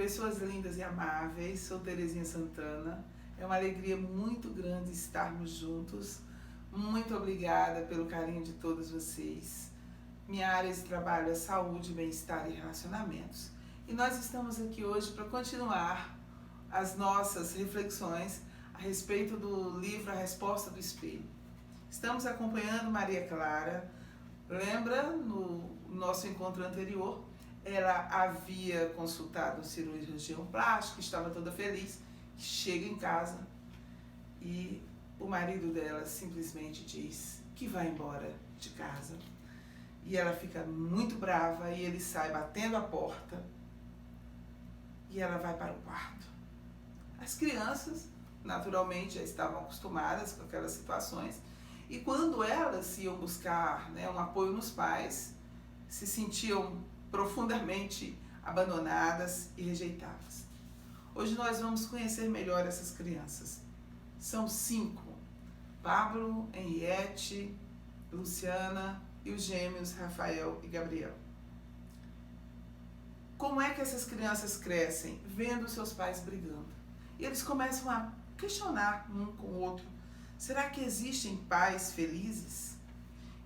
Pessoas lindas e amáveis, sou Terezinha Santana. É uma alegria muito grande estarmos juntos. Muito obrigada pelo carinho de todos vocês. Minha área de trabalho é saúde, bem-estar e relacionamentos. E nós estamos aqui hoje para continuar as nossas reflexões a respeito do livro A Resposta do Espelho. Estamos acompanhando Maria Clara. Lembra, no nosso encontro anterior, ela havia consultado um cirurgião plástico, estava toda feliz, chega em casa e o marido dela simplesmente diz que vai embora de casa. E ela fica muito brava e ele sai batendo a porta e ela vai para o quarto. As crianças, naturalmente, já estavam acostumadas com aquelas situações e quando elas iam buscar, um apoio nos pais, se sentiam profundamente abandonadas e rejeitadas. Hoje nós vamos conhecer melhor essas crianças. São 5, Pablo, Henriette, Luciana e os gêmeos Rafael e Gabriel. Como é que essas crianças crescem? Vendo seus pais brigando. E eles começam a questionar um com o outro. Será que existem pais felizes?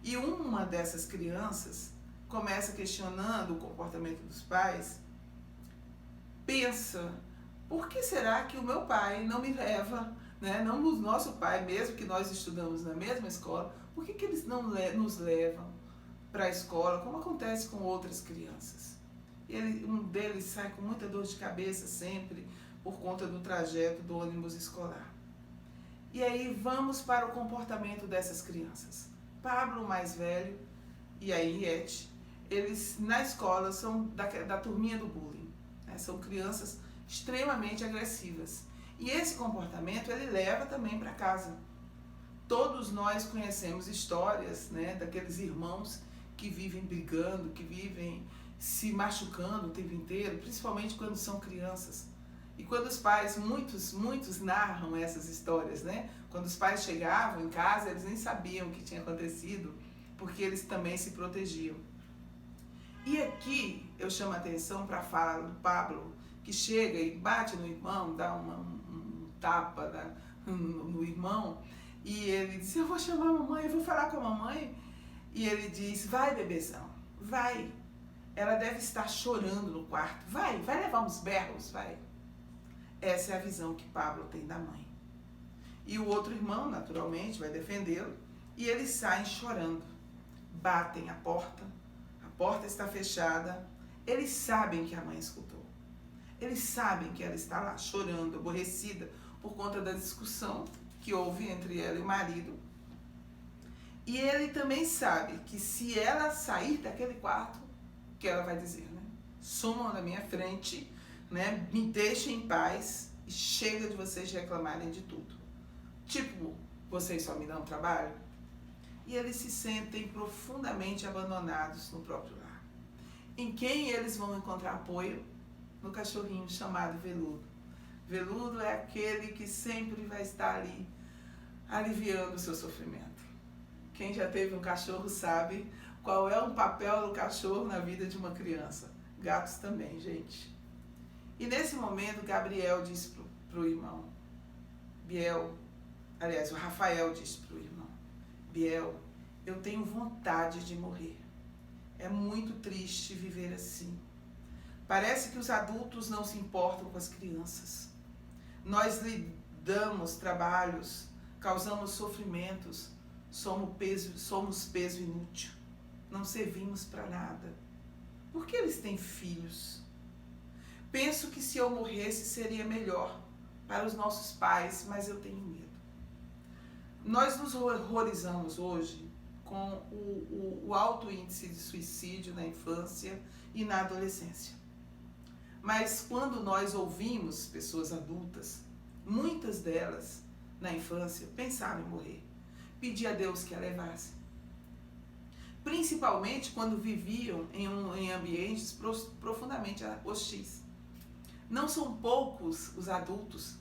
E uma dessas crianças começa questionando o comportamento dos pais, pensa, por que será que o meu pai não me leva, não o nosso pai, mesmo que nós estudamos na mesma escola, por que eles não nos levam para a escola, como acontece com outras crianças? Um deles sai com muita dor de cabeça sempre, por conta do trajeto do ônibus escolar. E aí vamos para o comportamento dessas crianças. Pablo, o mais velho, e a Henriette, eles na escola são da turminha do bullying, são crianças extremamente agressivas. E esse comportamento ele leva também para casa. Todos nós conhecemos histórias, daqueles irmãos que vivem brigando, que vivem se machucando o tempo inteiro, principalmente quando são crianças. E quando os pais, muitos narram essas histórias, Quando os pais chegavam em casa, eles nem sabiam o que tinha acontecido, porque eles também se protegiam. E aqui eu chamo a atenção para a fala do Pablo, que chega e bate no irmão, dá um tapa no irmão, e ele diz, eu vou chamar a mamãe, eu vou falar com a mamãe. E ele diz, vai bebezão, vai. Ela deve estar chorando no quarto, vai levar uns berros, vai. Essa é a visão que Pablo tem da mãe. E o outro irmão, naturalmente, vai defendê-lo, e eles saem chorando, batem a porta está fechada, eles sabem que a mãe escutou. Eles sabem que ela está lá chorando, aborrecida, por conta da discussão que houve entre ela e o marido. E ele também sabe que se ela sair daquele quarto, o que ela vai dizer, Sumam na minha frente, me deixem em paz e chega de vocês reclamarem de tudo. Tipo, vocês só me dão trabalho? E eles se sentem profundamente abandonados no próprio lar. Em quem eles vão encontrar apoio? No cachorrinho chamado Veludo. Veludo é aquele que sempre vai estar ali, aliviando o seu sofrimento. Quem já teve um cachorro sabe qual é o papel do cachorro na vida de uma criança. Gatos também, gente. E nesse momento, Gabriel diz para o irmão, o Rafael disse para o irmão, Biel, eu tenho vontade de morrer. É muito triste viver assim. Parece que os adultos não se importam com as crianças. Nós lhe damos trabalhos, causamos sofrimentos, somos peso inútil. Não servimos para nada. Por que eles têm filhos? Penso que se eu morresse seria melhor para os nossos pais, mas eu tenho medo. Nós nos horrorizamos hoje com o alto índice de suicídio na infância e na adolescência. Mas quando nós ouvimos pessoas adultas, muitas delas na infância pensaram em morrer, pedir a Deus que a levasse. Principalmente quando viviam em ambientes profundamente hostis. Não são poucos os adultos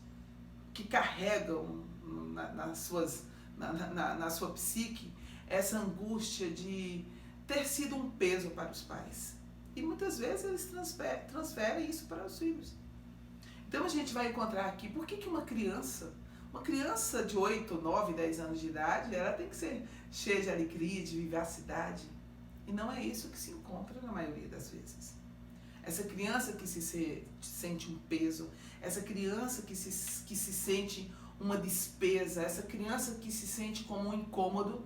que carregam na sua psique essa angústia de ter sido um peso para os pais. E muitas vezes eles transferem isso para os filhos. Então a gente vai encontrar aqui por que uma criança de 8, 9, 10 anos de idade, ela tem que ser cheia de alegria, de vivacidade. E não é isso que se encontra na maioria das vezes. Essa criança que se sente um peso, essa criança que se sente uma despesa, essa criança que se sente como um incômodo,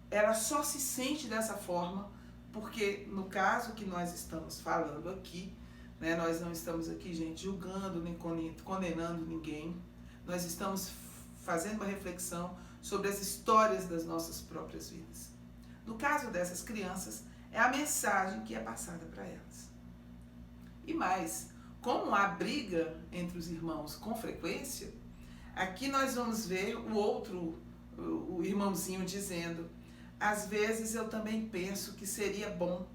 ela só se sente dessa forma porque, no caso que nós estamos falando aqui, né, nós não estamos aqui, gente, julgando nem condenando ninguém. Nós estamos fazendo uma reflexão sobre as histórias das nossas próprias vidas. No caso dessas crianças, é a mensagem que é passada para elas. E mais, como há briga entre os irmãos com frequência, aqui nós vamos ver o irmãozinho dizendo: às vezes eu também penso que seria bom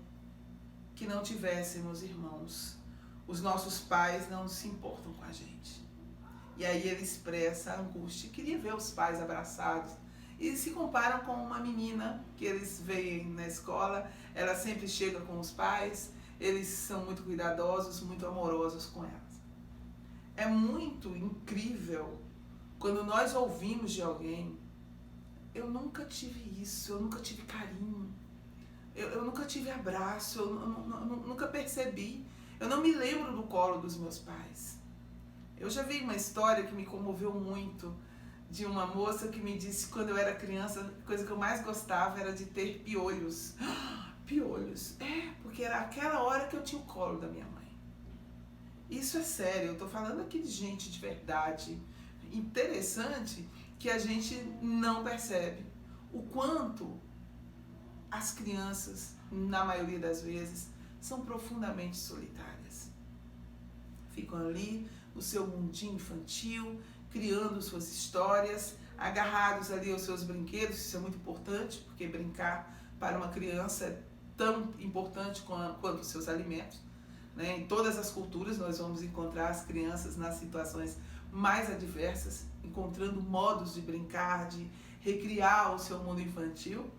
que não tivéssemos irmãos. Os nossos pais não se importam com a gente. E aí ele expressa a angústia, queria ver os pais abraçados. E se comparam com uma menina que eles veem na escola, ela sempre chega com os pais, eles são muito cuidadosos, muito amorosos com elas. É muito incrível quando nós ouvimos de alguém: eu nunca tive isso, eu nunca tive carinho, eu nunca tive abraço, eu nunca percebi, eu não me lembro do colo dos meus pais. Eu já vi uma história que me comoveu muito, de uma moça que me disse que quando eu era criança, a coisa que eu mais gostava era de ter piolhos. Piolhos, porque era aquela hora que eu tinha o colo da minha mãe. Isso é sério, eu estou falando aqui de gente de verdade. Interessante que a gente não percebe o quanto as crianças, na maioria das vezes, são profundamente solitárias. Ficam ali no seu mundinho infantil, criando suas histórias, agarrados ali aos seus brinquedos. Isso é muito importante, porque brincar para uma criança é tão importante quanto os seus alimentos, né? Em todas as culturas nós vamos encontrar as crianças nas situações mais adversas, encontrando modos de brincar, de recriar o seu mundo infantil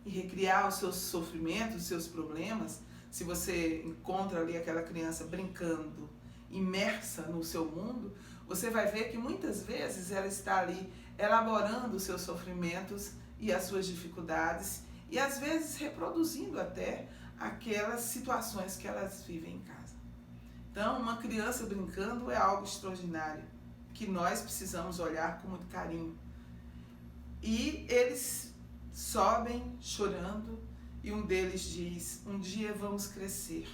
e recriar os seus sofrimentos, os seus problemas. Se você encontra ali aquela criança brincando, imersa no seu mundo, você vai ver que muitas vezes ela está ali elaborando os seus sofrimentos e as suas dificuldades e às vezes reproduzindo até aquelas situações que elas vivem em casa. Então, uma criança brincando é algo extraordinário, que nós precisamos olhar com muito carinho. E eles sobem chorando e um deles diz: um dia vamos crescer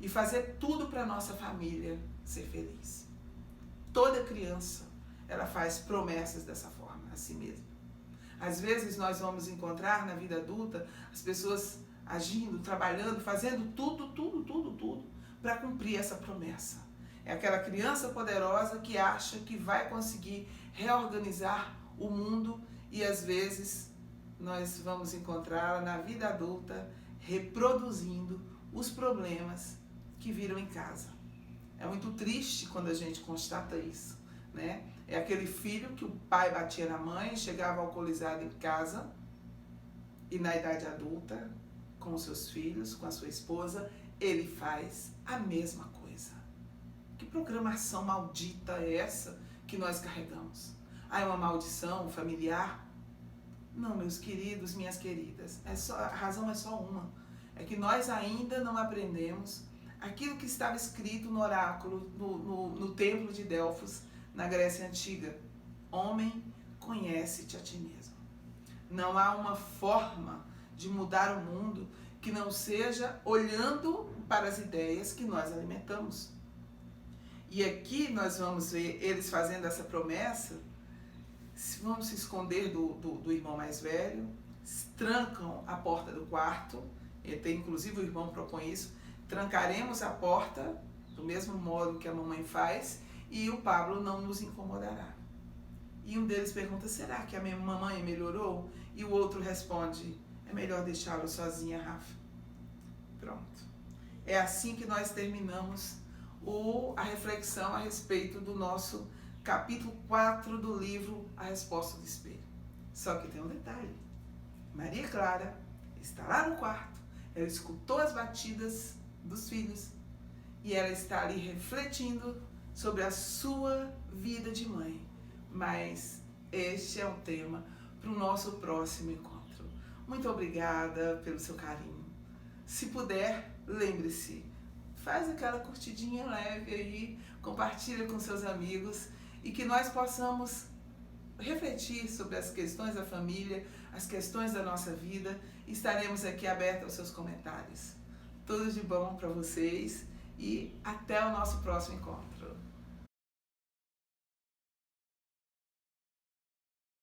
e fazer tudo para a nossa família ser feliz. Toda criança, ela faz promessas dessa forma, a si mesma. Às vezes nós vamos encontrar na vida adulta as pessoas agindo, trabalhando, fazendo tudo para cumprir essa promessa. É aquela criança poderosa que acha que vai conseguir reorganizar o mundo e às vezes nós vamos encontrá-la na vida adulta reproduzindo os problemas que viram em casa. É muito triste quando a gente constata isso, né? É aquele filho que o pai batia na mãe, chegava alcoolizado em casa e na idade adulta, com os seus filhos, com a sua esposa, ele faz a mesma coisa. Que programação maldita é essa que nós carregamos? É uma maldição familiar? Não, meus queridos, minhas queridas, a razão é só uma. É que nós ainda não aprendemos aquilo que estava escrito no oráculo, no templo de Delfos, na Grécia Antiga. Homem, conhece-te a ti mesmo. Não há uma forma de mudar o mundo que não seja olhando para as ideias que nós alimentamos. E aqui nós vamos ver eles fazendo essa promessa. Vamos se esconder do irmão mais velho, trancam a porta do quarto, inclusive o irmão propõe isso: trancaremos a porta do mesmo modo que a mamãe faz e o Pablo não nos incomodará. E um deles pergunta: será que a minha mamãe melhorou? E o outro responde: é melhor deixá-lo sozinha, Rafa. Pronto. É assim que nós terminamos a reflexão a respeito do nosso capítulo 4 do livro A Resposta do Espelho. Só que tem um detalhe. Maria Clara está lá no quarto, ela escutou as batidas dos filhos e ela está ali refletindo sobre a sua vida de mãe. Mas este é o tema para o nosso próximo encontro. Muito obrigada pelo seu carinho. Se puder, lembre-se, faz aquela curtidinha leve aí, compartilha com seus amigos e que nós possamos refletir sobre as questões da família, as questões da nossa vida. Estaremos aqui abertos aos seus comentários. Tudo de bom para vocês e até o nosso próximo encontro.